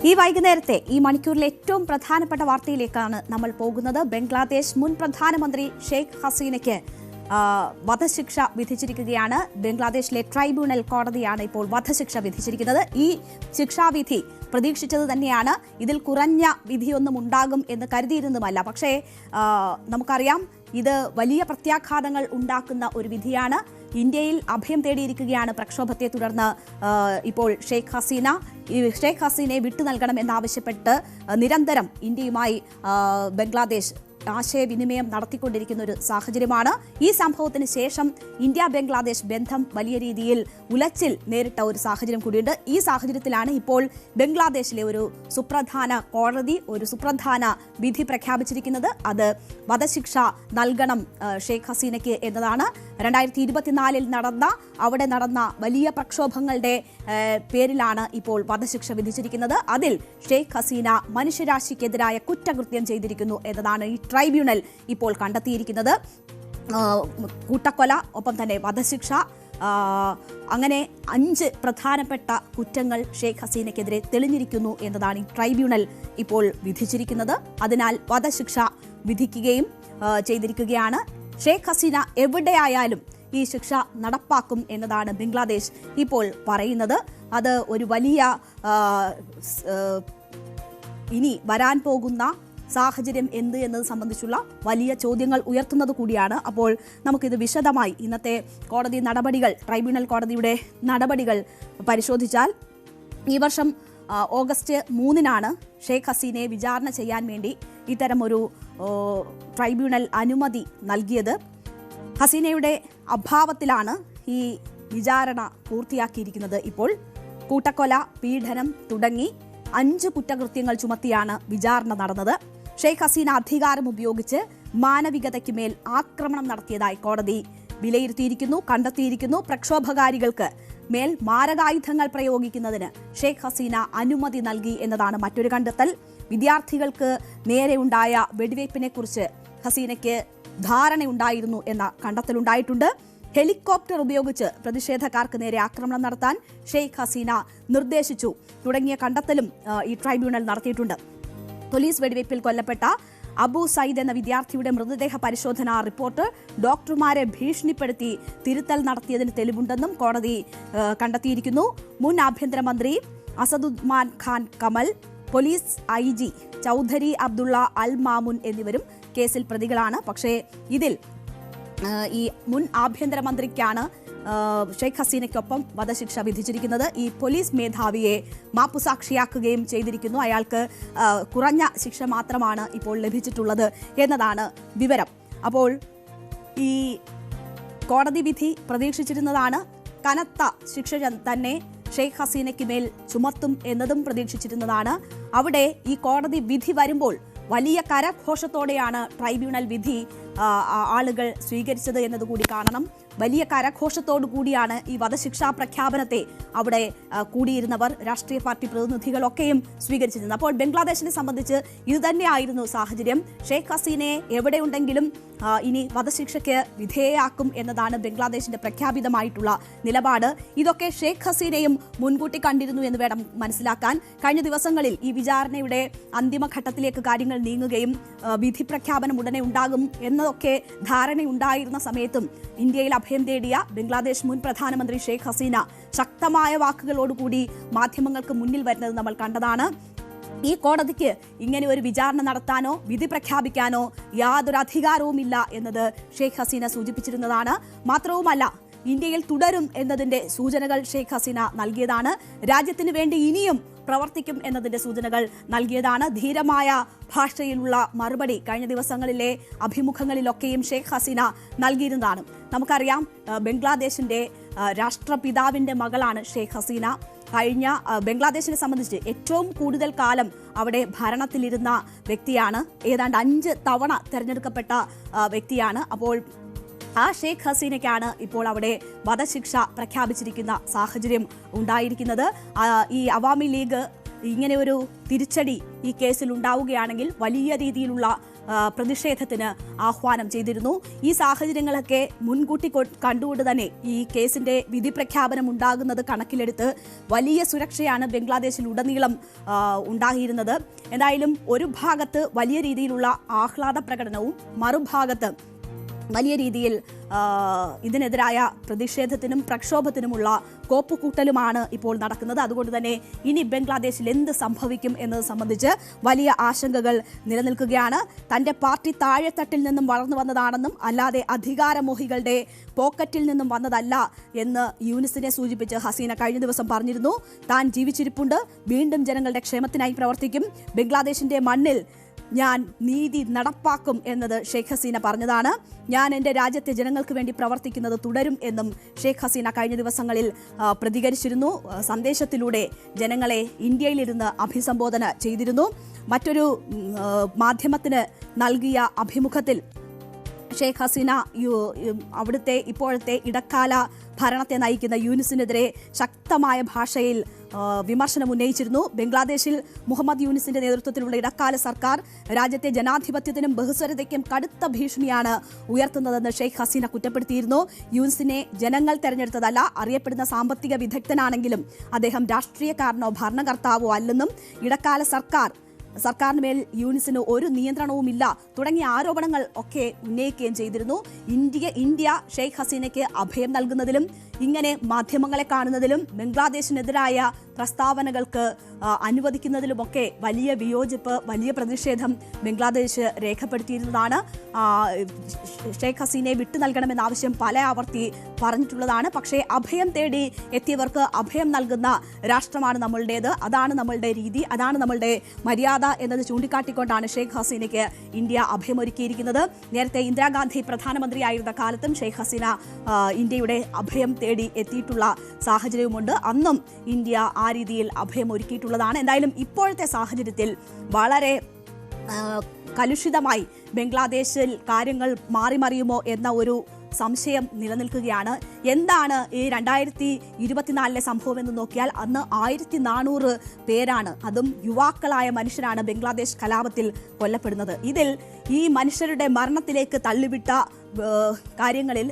ഈ വൈകുന്നേരത്തെ ഈ മണിക്കൂറിലെ ഏറ്റവും പ്രധാനപ്പെട്ട വാർത്തയിലേക്കാണ് നമ്മൾ പോകുന്നത്. ബംഗ്ലാദേശ് മുൻ പ്രധാനമന്ത്രി ഷെയ്ഖ് ഹസീനയ്ക്ക് വധശിക്ഷ വിധിച്ചിരിക്കുകയാണ്. ബംഗ്ലാദേശിലെ ട്രൈബ്യൂണൽ കോടതിയാണ് ഇപ്പോൾ വധശിക്ഷ വിധിച്ചിരിക്കുന്നത്. ഈ ശിക്ഷാവിധി പ്രതീക്ഷിച്ചത് തന്നെയാണ്. ഇതിൽ കുറഞ്ഞ വിധിയൊന്നും ഉണ്ടാകും എന്ന് കരുതിയിരുന്നുമല്ല. പക്ഷേ നമുക്കറിയാം ഇത് വലിയ പ്രത്യാഘാതങ്ങൾ ഉണ്ടാക്കുന്ന ഒരു വിധിയാണ്. ഇന്ത്യയിൽ അഭയം തേടിയിരിക്കുകയാണ് പ്രക്ഷോഭത്തെ തുടർന്ന് ഇപ്പോൾ ഷെയ്ഖ് ഹസീന. ഷെയ്ഖ് ഹസീനയെ വിട്ടു നൽകണമെന്നാവശ്യപ്പെട്ട് നിരന്തരം ഇന്ത്യയുമായി ബംഗ്ലാദേശ് ആശയവിനിമയം നടത്തിക്കൊണ്ടിരിക്കുന്ന ഒരു സാഹചര്യമാണ്. ഈ സംഭവത്തിന് ശേഷം ഇന്ത്യ ബംഗ്ലാദേശ് ബന്ധം വലിയ രീതിയിൽ ഉലച്ചിൽ നേരിട്ട ഒരു സാഹചര്യം കൂടിയുണ്ട്. ഈ സാഹചര്യത്തിലാണ് ഇപ്പോൾ ബംഗ്ലാദേശിലെ ഒരു സുപ്രധാന കോടതി ഒരു സുപ്രധാന വിധി പ്രഖ്യാപിച്ചിരിക്കുന്നത്. അത് വധശിക്ഷ നൽകണം ഷെയ്ഖ് ഹസീനയ്ക്ക് എന്നതാണ്. 2024 അവിടെ നടന്ന വലിയ പ്രക്ഷോഭങ്ങളുടെ പേരിലാണ് ഇപ്പോൾ വധശിക്ഷ വിധിച്ചിരിക്കുന്നത്. അതിൽ ഷെയ്ഖ് ഹസീന മനുഷ്യരാശിക്കെതിരായ കുറ്റകൃത്യം ചെയ്തിരിക്കുന്നു എന്നതാണ് ഈ ട്രൈബ്യൂണൽ ഇപ്പോൾ കണ്ടെത്തിയിരിക്കുന്നത്. കൂട്ടക്കൊല, ഒപ്പം തന്നെ വധശിക്ഷ, അങ്ങനെ 5 പ്രധാനപ്പെട്ട കുറ്റങ്ങൾ ഷെയ്ഖ് ഹസീനയ്ക്കെതിരെ തെളിഞ്ഞിരിക്കുന്നു എന്നതാണ് ഈ ട്രൈബ്യൂണൽ ഇപ്പോൾ വിധിച്ചിരിക്കുന്നത്. അതിനാൽ വധശിക്ഷ വിധിക്കുകയും ചെയ്തിരിക്കുകയാണ്. ഷെയ്ഖ് ഹസീന എവിടെയായാലും ഈ ശിക്ഷ നടപ്പാക്കും എന്നതാണ് ബംഗ്ലാദേശ് ഇപ്പോൾ പറയുന്നത്. അത് ഒരു വലിയ ഇനി വരാൻ പോകുന്ന സാഹചര്യം എന്ത് എന്നത് സംബന്ധിച്ചുള്ള വലിയ ചോദ്യങ്ങൾ ഉയർത്തുന്നത് കൂടിയാണ്. അപ്പോൾ നമുക്കിത് വിശദമായി ഇന്നത്തെ കോടതി നടപടികൾ, ട്രൈബ്യൂണൽ കോടതിയുടെ നടപടികൾ പരിശോധിച്ചാൽ, ഈ വർഷം ഓഗസ്റ്റ് 3 ഷെയ്ഖ് ഹസീനയെ വിചാരണ ചെയ്യാൻ വേണ്ടി ഇത്തരമൊരു ട്രൈബ്യൂണൽ അനുമതി നൽകിയത്. ഹസീനയുടെ അഭാവത്തിലാണ് ഈ വിചാരണ പൂർത്തിയാക്കിയിരിക്കുന്നത്. ഇപ്പോൾ കൂട്ടക്കൊല, പീഡനം തുടങ്ങി 5 കുറ്റകൃത്യങ്ങൾ ചുമത്തിയാണ് വിചാരണ നടന്നത്. ഷെയ്ഖ് ഹസീന അധികാരം ഉപയോഗിച്ച് മാനവികതയ്ക്ക് മേൽ ആക്രമണം നടത്തിയതായി കോടതി വിലയിരുത്തിയിരിക്കുന്നു, കണ്ടെത്തിയിരിക്കുന്നു. പ്രക്ഷോഭകാരികൾക്ക് മേൽ മാരകായുധങ്ങൾ പ്രയോഗിക്കുന്നതിന് ഷെയ്ഖ് ഹസീന അനുമതി നൽകി എന്നതാണ് മറ്റൊരു കണ്ടെത്തൽ. വിദ്യാർത്ഥികൾക്ക് നേരെയുണ്ടായ വെടിവയ്പ്പിനെ കുറിച്ച് ഹസീനയ്ക്ക് ധാരണയുണ്ടായിരുന്നു എന്ന കണ്ടെത്തലുണ്ടായിട്ടുണ്ട്. ഹെലികോപ്റ്റർ ഉപയോഗിച്ച് പ്രതിഷേധക്കാർക്ക് നേരെ ആക്രമണം നടത്താൻ ഷെയ്ഖ് ഹസീന നിർദ്ദേശിച്ചു തുടങ്ങിയ കണ്ടെത്തലും ഈ ട്രൈബ്യൂണൽ നടത്തിയിട്ടുണ്ട്. പോലീസ് വെടിവയ്പിൽ കൊല്ലപ്പെട്ട അബു സയ്യിദ് എന്ന വിദ്യാർത്ഥിയുടെ മൃതദേഹ പരിശോധനാ റിപ്പോർട്ട് ഡോക്ടർമാരെ ഭീഷണിപ്പെടുത്തി തിരുത്തൽ നടത്തിയതിന് തെളിവുണ്ടെന്നും കോടതി കണ്ടെത്തിയിരിക്കുന്നു. മുൻ ആഭ്യന്തരമന്ത്രി അസദുദ്ദീൻ ഖാൻ കമൽ, പോലീസ് IG ചൗധരി അബ്ദുള്ള അൽ മാമുൻ എന്നിവരും കേസിൽ പ്രതികളാണ്. പക്ഷേ ഇതിൽ ഈ മുൻ ആഭ്യന്തരമന്ത്രിക്കാണ് ഷെയ്ഖ് ഹസീനയ്ക്കൊപ്പം വധശിക്ഷ വിധിച്ചിരിക്കുന്നത്. ഈ പോലീസ് മേധാവിയെ മാപ്പുസാക്ഷിയാക്കുകയും ചെയ്തിരിക്കുന്നു. അയാൾക്ക് കുറഞ്ഞ ശിക്ഷ മാത്രമാണ് ഇപ്പോൾ ലഭിച്ചിട്ടുള്ളത് എന്നതാണ് വിവരം. അപ്പോൾ ഈ കോടതി വിധി പ്രതീക്ഷിച്ചിരുന്നതാണ്. കനത്ത ശിക്ഷ തന്നെ ഷെയ്ഖ് ഹസീനയ്ക്ക് മേൽ ചുമത്തും എന്നതും പ്രതീക്ഷിച്ചിരുന്നതാണ്. അവിടെ ഈ കോടതി വിധി വരുമ്പോൾ വലിയ കരഘോഷത്തോടെയാണ് ട്രൈബ്യൂണൽ വിധി ആളുകൾ സ്വീകരിച്ചത് എന്നതുകൂടി കാണണം. വലിയ കരഘോഷത്തോടു കൂടിയാണ് ഈ വധശിക്ഷാ പ്രഖ്യാപനത്തെ അവിടെ കൂടിയിരുന്നവർ, രാഷ്ട്രീയ പാർട്ടി പ്രതിനിധികളൊക്കെയും സ്വീകരിച്ചിരുന്നത്. അപ്പോൾ ബംഗ്ലാദേശിനെ സംബന്ധിച്ച് ഇതുതന്നെയായിരുന്നു സാഹചര്യം. ഷെയ്ഖ് ഹസീനയെ എവിടെയുണ്ടെങ്കിലും ഇനി വധശിക്ഷയ്ക്ക് വിധേയയാക്കും എന്നതാണ് ബംഗ്ലാദേശിന്റെ പ്രഖ്യാപിതമായിട്ടുള്ള നിലപാട്. ഇതൊക്കെ ഷെയ്ഖ് ഹസീനയും മുൻകൂട്ടി കണ്ടിരുന്നു എന്ന് വേണം മനസ്സിലാക്കാൻ. കഴിഞ്ഞ ദിവസങ്ങളിൽ ഈ വിചാരണയുടെ അന്തിമഘട്ടത്തിലേക്ക് കാര്യങ്ങൾ നീങ്ങുകയും വിധി പ്രഖ്യാപനം ഉടനെ ഉണ്ടാകും എന്നതൊക്കെ ധാരണയുണ്ടായിരുന്ന സമയത്തും ഇന്ത്യയിൽ അഭയം തേടിയ ബംഗ്ലാദേശ് മുൻ പ്രധാനമന്ത്രി ഷെയ്ഖ് ഹസീന ശക്തമായ വാക്കുകളോടുകൂടി മാധ്യമങ്ങൾക്ക് മുന്നിൽ വരുന്നത് നമ്മൾ കണ്ടതാണ്. ഈ കോടതിക്ക് ഇങ്ങനെ ഒരു വിചാരണ നടത്താനോ വിധി പ്രഖ്യാപിക്കാനോ യാതൊരു അധികാരവുമില്ല എന്നത് ഷെയ്ഖ് ഹസീന സൂചിപ്പിച്ചിരുന്നതാണ്. മാത്രവുമല്ല, ഇന്ത്യയിൽ തുടരും എന്നതിന്റെ സൂചനകൾ ഷെയ്ഖ് ഹസീന നൽകിയതാണ്. രാജ്യത്തിന് വേണ്ടി ഇനിയും പ്രവർത്തിക്കും എന്നതിന്റെ സൂചനകൾ നൽകിയതാണ്. ധീരമായ ഭാഷയിലുള്ള മറുപടി കഴിഞ്ഞ ദിവസങ്ങളിലെ അഭിമുഖങ്ങളിലൊക്കെയും ഷെയ്ഖ് ഹസീന നൽകിയിരുന്നതാണ്. നമുക്കറിയാം, ബംഗ്ലാദേശിന്റെ രാഷ്ട്രപിതാവിന്റെ മകളാണ് ഷെയ്ഖ് ഹസീന. കഴിഞ്ഞ ബംഗ്ലാദേശിനെ സംബന്ധിച്ച് ഏറ്റവും കൂടുതൽ കാലം അവിടെ ഭരണത്തിലിരുന്ന വ്യക്തിയാണ്. ഏതാണ്ട് 5 തവണ തെരഞ്ഞെടുക്കപ്പെട്ട വ്യക്തിയാണ്. അപ്പോൾ ആ ഷെയ്ഖ് ഹസീനയ്ക്കാണ് ഇപ്പോൾ അവിടെ വധശിക്ഷ പ്രഖ്യാപിച്ചിരിക്കുന്ന സാഹചര്യം ഉണ്ടായിരിക്കുന്നത്. ഈ അവാമി ലീഗ് ഇങ്ങനെ ഒരു തിരിച്ചടി ഈ കേസിൽ ഉണ്ടാവുകയാണെങ്കിൽ വലിയ രീതിയിലുള്ള പ്രതിഷേധത്തിന് ആഹ്വാനം ചെയ്തിരുന്നു. ഈ സാഹചര്യങ്ങളൊക്കെ മുൻകൂട്ടി കണ്ടുകൊണ്ട് തന്നെ ഈ കേസിന്റെ വിധി പ്രഖ്യാപനം ഉണ്ടാകുന്നത് കണക്കിലെടുത്ത് വലിയ സുരക്ഷയാണ് ബംഗ്ലാദേശിൽ ഉടനീളം ഉണ്ടായിരുന്നത്. എന്തായാലും ഒരു ഭാഗത്ത് വലിയ രീതിയിലുള്ള ആഹ്ലാദ പ്രകടനവും മറുഭാഗത്ത് വലിയ രീതിയിൽ ഇതിനെതിരായ പ്രതിഷേധത്തിനും പ്രക്ഷോഭത്തിനുമുള്ള കോപ്പുകൂട്ടലുമാണ് ഇപ്പോൾ നടക്കുന്നത്. അതുകൊണ്ട് തന്നെ ഇനി ബംഗ്ലാദേശിൽ എന്ത് സംഭവിക്കും എന്നത് സംബന്ധിച്ച് വലിയ ആശങ്കകൾ നിലനിൽക്കുകയാണ്. തൻ്റെ പാർട്ടി താഴെത്തട്ടിൽ നിന്നും വളർന്നു വന്നതാണെന്നും അല്ലാതെ അധികാരമോഹികളുടെ പോക്കറ്റിൽ നിന്നും വന്നതല്ല എന്ന് യൂനിസിനെ സൂചിപ്പിച്ച് ഹസീന കഴിഞ്ഞ ദിവസം പറഞ്ഞിരുന്നു. താൻ ജീവിച്ചിരിപ്പുണ്ട്, വീണ്ടും ജനങ്ങളുടെ ക്ഷേമത്തിനായി പ്രവർത്തിക്കും, ബംഗ്ലാദേശിന്റെ മണ്ണിൽ ഞാൻ നീതി നടപ്പാക്കും എന്നത് ഷെയ്ഖ് ഹസീന പറഞ്ഞതാണ്. ഞാൻ എൻ്റെ രാജ്യത്തെ ജനങ്ങൾക്ക് വേണ്ടി പ്രവർത്തിക്കുന്നത് തുടരും എന്നും ഷെയ്ഖ് ഹസീന കഴിഞ്ഞ ദിവസങ്ങളിൽ പ്രതികരിച്ചിരുന്നു. സന്ദേശത്തിലൂടെ ജനങ്ങളെ ഇന്ത്യയിലിരുന്ന് അഭിസംബോധന ചെയ്തിരുന്നു. മറ്റൊരു മാധ്യമത്തിന് നൽകിയ അഭിമുഖത്തിൽ ഷെയ്ഖ് ഹസീന അവിടുത്തെ ഇപ്പോഴത്തെ ഇടക്കാല ഭരണത്തെ നയിക്കുന്ന യൂനിസിനെതിരെ ശക്തമായ ഭാഷയിൽ വിമർശനം ഉന്നയിച്ചിരുന്നു. ബംഗ്ലാദേശിൽ മുഹമ്മദ് യൂനിസിന്റെ നേതൃത്വത്തിലുള്ള ഇടക്കാല സർക്കാർ രാജ്യത്തെ ജനാധിപത്യത്തിനും ബഹുസ്വരതയ്ക്കും കടുത്ത ഭീഷണിയാണ് ഉയർത്തുന്നതെന്ന് ഷെയ്ഖ് ഹസീന കുറ്റപ്പെടുത്തിയിരുന്നു. യൂനിസിനെ ജനങ്ങൾ തെരഞ്ഞെടുത്തതല്ല, അറിയപ്പെടുന്ന സാമ്പത്തിക വിദഗ്ധനാണെങ്കിലും അദ്ദേഹം രാഷ്ട്രീയക്കാരനോ ഭരണകർത്താവോ അല്ലെന്നും ഇടക്കാല സർക്കാരിന് മേൽ യൂനിസിന് ഒരു നിയന്ത്രണവുമില്ല തുടങ്ങിയ ആരോപണങ്ങൾ ഒക്കെ ഉന്നയിക്കുകയും ചെയ്തിരുന്നു. ഇന്ത്യ ഷെയ്ഖ് ഹസീനയ്ക്ക് അഭയം നൽകുന്നതിലും ഇങ്ങനെ മാധ്യമങ്ങളെ കാണുന്നതിലും ബംഗ്ലാദേശിനെതിരായ പ്രസ്താവനകൾക്ക് അനുവദിക്കുന്നതിലുമൊക്കെ വലിയ വിയോജിപ്പ്, വലിയ പ്രതിഷേധം ബംഗ്ലാദേശ് രേഖപ്പെടുത്തിയിരുന്നതാണ്. ഷെയ്ഖ് ഹസീനയെ വിട്ടു നൽകണമെന്ന ആവശ്യം പല ആവർത്തി പറഞ്ഞിട്ടുള്ളതാണ്. പക്ഷേ അഭയം തേടി എത്തിയവർക്ക് അഭയം നൽകുന്ന രാഷ്ട്രമാണ് നമ്മളുടേത്, അതാണ് നമ്മളുടെ രീതി, അതാണ് നമ്മളുടെ മര്യാദ എന്നത് ചൂണ്ടിക്കാട്ടിക്കൊണ്ടാണ് ഷെയ്ഖ് ഹസീനയ്ക്ക് ഇന്ത്യ അഭയമൊരുക്കിയിരിക്കുന്നത്. നേരത്തെ ഇന്ദിരാഗാന്ധി പ്രധാനമന്ത്രിയായിരുന്ന കാലത്തും ഷെയ്ഖ് ഹസീന ഇന്ത്യയുടെ അഭയം തേടി എത്തിയിട്ടുള്ള സാഹചര്യവുമുണ്ട്. അന്നും ഇന്ത്യ ആ രീതിയിൽ അഭയം ഒരുക്കിയിട്ടുള്ളതാണ്. എന്തായാലും ഇപ്പോഴത്തെ സാഹചര്യത്തിൽ വളരെ കലുഷിതമായി ബംഗ്ലാദേശിൽ കാര്യങ്ങൾ മാറിമറിയുമോ എന്ന ഒരു സംശയം നിലനിൽക്കുകയാണ്. എന്താണ് ഈ 2024 സംഭവം എന്ന് നോക്കിയാൽ അന്ന് 1400 പേരാണ്, അതും യുവാക്കളായ മനുഷ്യരാണ് ബംഗ്ലാദേശ് കലാപത്തിൽ കൊല്ലപ്പെടുന്നത്. ഇതിൽ ഈ മനുഷ്യരുടെ മരണത്തിലേക്ക് തള്ളിവിട്ട കാര്യങ്ങളിൽ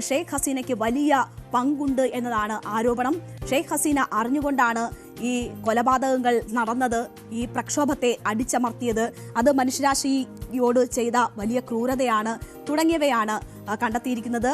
ഷെയ്ഖ് ഹസീനയ്ക്ക് വലിയ പങ്കുണ്ട് എന്നതാണ് ആരോപണം. ഷെയ്ഖ് ഹസീന അറിഞ്ഞുകൊണ്ടാണ് ഈ കൊലപാതകങ്ങൾ നടന്നത്, ഈ പ്രക്ഷോഭത്തെ അടിച്ചമർത്തിയത്, അത് മനുഷ്യരാശിയോട് ചെയ്ത വലിയ ക്രൂരതയാണ് തുടങ്ങിയവയാണ് കണ്ടെത്തിയിരിക്കുന്നത്.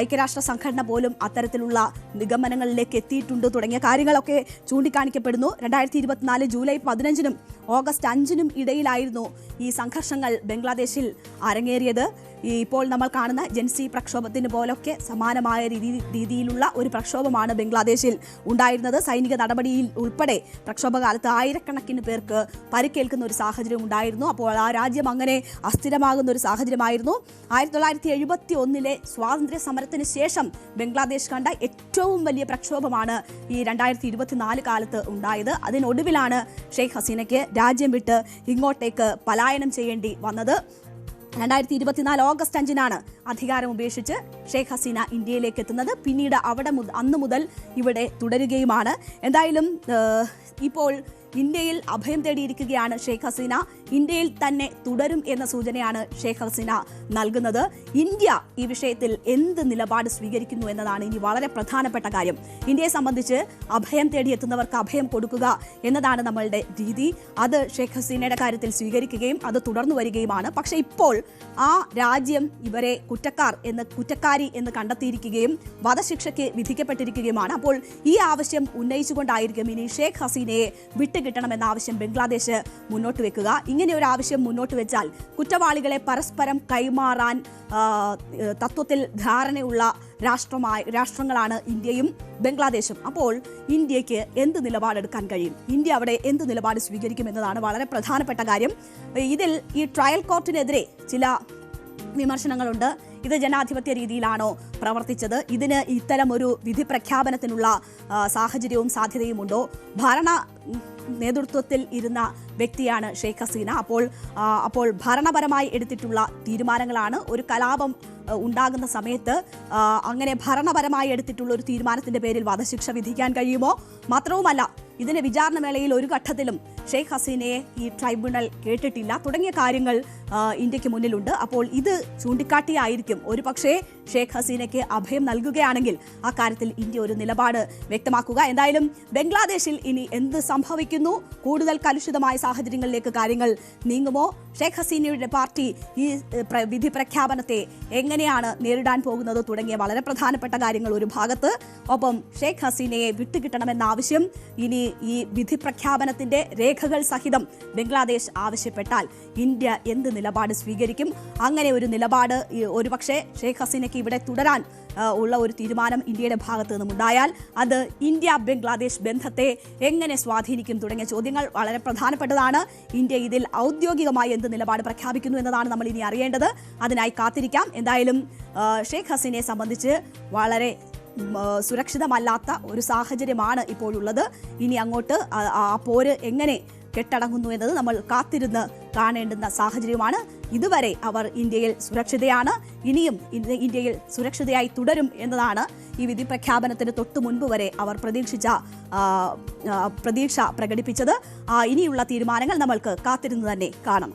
ഐക്യരാഷ്ട്ര സംഘടന പോലും അത്തരത്തിലുള്ള നിഗമനങ്ങളിലേക്ക് എത്തിയിട്ടുണ്ട് തുടങ്ങിയ കാര്യങ്ങളൊക്കെ ചൂണ്ടിക്കാണിക്കപ്പെടുന്നു. 2024 ജൂലൈ 15-നും ഓഗസ്റ്റ് 5-നും ഇടയിലായിരുന്നു ഈ സംഘർഷങ്ങൾ ബംഗ്ലാദേശിൽ അരങ്ങേറിയത്. ഇപ്പോൾ നമ്മൾ കാണുന്ന ജൻസി പ്രക്ഷോഭത്തിന് പോലൊക്കെ സമാനമായ രീതിയിലുള്ള ഒരു പ്രക്ഷോഭമാണ് ബംഗ്ലാദേശിൽ ഉണ്ടായിരുന്നത്. സൈനിക നടപടിയിൽ ഉൾപ്പെടെ പ്രക്ഷോഭകാലത്ത് ആയിരക്കണക്കിന് പേർക്ക് പരിക്കേൽക്കുന്ന ഒരു സാഹചര്യം ഉണ്ടായിരുന്നു. അപ്പോൾ ആ രാജ്യം അങ്ങനെ അസ്ഥിരമാകുന്ന ഒരു സാഹചര്യമായിരുന്നു. 1971 സ്വാതന്ത്ര്യ സമരത്തിന് ശേഷം ബംഗ്ലാദേശ് കണ്ട ഏറ്റവും വലിയ പ്രക്ഷോഭമാണ് ഈ 2024 കാലത്ത് ഉണ്ടായത്. അതിനൊടുവിലാണ് ഷെയ്ഖ് ഹസീനയ്ക്ക് രാജ്യം വിട്ട് ഇങ്ങോട്ടേക്ക് പലായനം ചെയ്യേണ്ടി വന്നത്. 2024 ഓഗസ്റ്റ് 5-നാണ് അധികാരം ഉപേക്ഷിച്ച് ഷെയ്ഖ് ഹസീന ഇന്ത്യയിലേക്ക് എത്തുന്നത്. പിന്നീട് അന്ന് മുതൽ ഇവിടെ തുടരുകയുമാണ്. എന്തായാലും ഇപ്പോൾ ഇന്ത്യയിൽ അഭയം തേടിയിരിക്കുകയാണ് ഷെയ്ഖ് ഹസീന. ഇന്ത്യയിൽ തന്നെ തുടരും എന്ന സൂചനയാണ് ഷെയ്ഖ് ഹസീന നൽകുന്നത്. ഇന്ത്യ ഈ വിഷയത്തിൽ എന്ത് നിലപാട് സ്വീകരിക്കുന്നു എന്നതാണ് ഇനി വളരെ പ്രധാനപ്പെട്ട കാര്യം. ഇന്ത്യയെ സംബന്ധിച്ച് അഭയം തേടിയെത്തുന്നവർക്ക് അഭയം കൊടുക്കുക എന്നതാണ് നമ്മളുടെ രീതി. അത് ഷെയ്ഖ് ഹസീനയുടെ കാര്യത്തിൽ സ്വീകരിക്കുകയും അത് തുടർന്നു വരികയുമാണ്. പക്ഷേ ഇപ്പോൾ ആ രാജ്യം ഇവരെ കുറ്റക്കാരി എന്ന് കണ്ടെത്തിയിരിക്കുകയും വധശിക്ഷയ്ക്ക് വിധിക്കപ്പെട്ടിരിക്കുകയുമാണ്. അപ്പോൾ ഈ ആവശ്യം ഉന്നയിച്ചുകൊണ്ടായിരിക്കും ഇനി ഷെയ്ഖ് ഹസീനയെ വിട്ടുകിട്ടണമെന്ന ആവശ്യം ബംഗ്ലാദേശ് മുന്നോട്ട് വെക്കുക. ഇങ്ങനെ ഒരു ആവശ്യം മുന്നോട്ട് വെച്ചാൽ കുറ്റവാളികളെ പരസ്പരം കൈമാറാൻ തത്വത്തിൽ ധാരണയുള്ള രാഷ്ട്രങ്ങളാണ് ഇന്ത്യയും ബംഗ്ലാദേശും. അപ്പോൾ ഇന്ത്യക്ക് എന്ത് നിലപാടെടുക്കാൻ കഴിയും, ഇന്ത്യ അവിടെ എന്ത് നിലപാട് സ്വീകരിക്കും എന്നതാണ് വളരെ പ്രധാനപ്പെട്ട കാര്യം. ഇതിൽ ഈ ട്രയൽ കോർട്ടിനെതിരെ ചില വിമർശനങ്ങളുണ്ട്. ഇത് ജനാധിപത്യ രീതിയിലാണോ പ്രവർത്തിച്ചത്, ഇതിന് ഇത്തരം ഒരു വിധി പ്രഖ്യാപനത്തിനുള്ള സാഹചര്യവും സാധ്യതയുമുണ്ടോ? ഭരണ നേതൃത്വത്തിൽ ഇരുന്ന വ്യക്തിയാണ് ഷെയ്ഖ് ഹസീന. അപ്പോൾ ഭരണപരമായി എടുത്തിട്ടുള്ള തീരുമാനങ്ങളാണ്. ഒരു കലാപം ഉണ്ടാകുന്ന സമയത്ത് അങ്ങനെ ഭരണപരമായി എടുത്തിട്ടുള്ള ഒരു തീരുമാനത്തിന്റെ പേരിൽ വധശിക്ഷ വിധിക്കാൻ കഴിയുമോ? മാത്രവുമല്ല, ഇതിന്റെ വിചാരണവേളയിൽ ഒരു ഘട്ടത്തിലും ഷെയ്ഖ് ഹസീനയെ ഈ ട്രൈബ്യൂണൽ കേട്ടിട്ടില്ല തുടങ്ങിയ കാര്യങ്ങൾ ഇന്ത്യക്ക് മുന്നിലുണ്ട്. അപ്പോൾ ഇത് ചൂണ്ടിക്കാട്ടിയായിരിക്കും ഒരു പക്ഷേ ഷെയ്ഖ് ഹസീനയ്ക്ക് അഭയം നൽകുകയാണെങ്കിൽ അക്കാര്യത്തിൽ ഇന്ത്യ ഒരു നിലപാട് വ്യക്തമാക്കുക. എന്തായാലും ബംഗ്ലാദേശിൽ ഇനി എന്ത് സംഭവിക്കുന്നു, കൂടുതൽ കലുഷിതമായ സാഹചര്യങ്ങളിലേക്ക് കാര്യങ്ങൾ നീങ്ങുമോ, ഷെയ്ഖ് ഹസീനയുടെ പാർട്ടി ഈ വിധി പ്രഖ്യാപനത്തെ എങ്ങനെയാണ് നേരിടാൻ പോകുന്നത് തുടങ്ങിയ വളരെ പ്രധാനപ്പെട്ട കാര്യങ്ങൾ ഒരു ഭാഗത്ത്, ഒപ്പം ഷെയ്ഖ് ഹസീനയെ വിട്ടുകിട്ടണമെന്ന ആവശ്യം ഇനി ഈ വിധി പ്രഖ്യാപനത്തിന്റെ രേഖകൾ സഹിതം ബംഗ്ലാദേശ് ആവശ്യപ്പെട്ടാൽ ഇന്ത്യ എന്ത് നിലപാട് സ്വീകരിക്കും? അങ്ങനെ ഒരു നിലപാട് ഒരുപക്ഷെ ഷെയ്ഖ് ഹസീനയ്ക്ക് ഇവിടെ തുടരാൻ ഉള്ള ഒരു തീരുമാനം ഇന്ത്യയുടെ ഭാഗത്ത് നിന്നുണ്ടായാൽ അത് ഇന്ത്യ ബംഗ്ലാദേശ് ബന്ധത്തെ എങ്ങനെ സ്വാധീനിക്കും തുടങ്ങിയ ചോദ്യങ്ങൾ വളരെ പ്രധാനപ്പെട്ടതാണ്. ഇന്ത്യ ഇതിൽ ഔദ്യോഗികമായി എന്ത് നിലപാട് പ്രഖ്യാപിക്കുന്നു എന്നതാണ് നമ്മൾ ഇനി അറിയേണ്ടത്. അതിനായി കാത്തിരിക്കാം. എന്തായാലും ഷെയ്ഖ് ഹസീനയെ സംബന്ധിച്ച് വളരെ സുരക്ഷിതമല്ലാത്ത ഒരു സാഹചര്യമാണ് ഇപ്പോഴുള്ളത്. ഇനി അങ്ങോട്ട് ആ പോര് എങ്ങനെ കെട്ടടങ്ങുന്നു എന്നത് നമ്മൾ കാത്തിരുന്ന് കാണേണ്ടുന്ന സാഹചര്യമാണ്. ഇതുവരെ അവർ ഇന്ത്യയിൽ സുരക്ഷിതയാണ്, ഇനിയും ഇന്ത്യയിൽ സുരക്ഷിതയായി തുടരും എന്നതാണ് ഈ വിധി പ്രഖ്യാപനത്തിന് തൊട്ടു മുൻപ് വരെ അവർ പ്രതീക്ഷ പ്രകടിപ്പിച്ചത്. ഇനിയുള്ള തീരുമാനങ്ങൾ നമ്മൾക്ക് കാത്തിരുന്ന് തന്നെ കാണണം.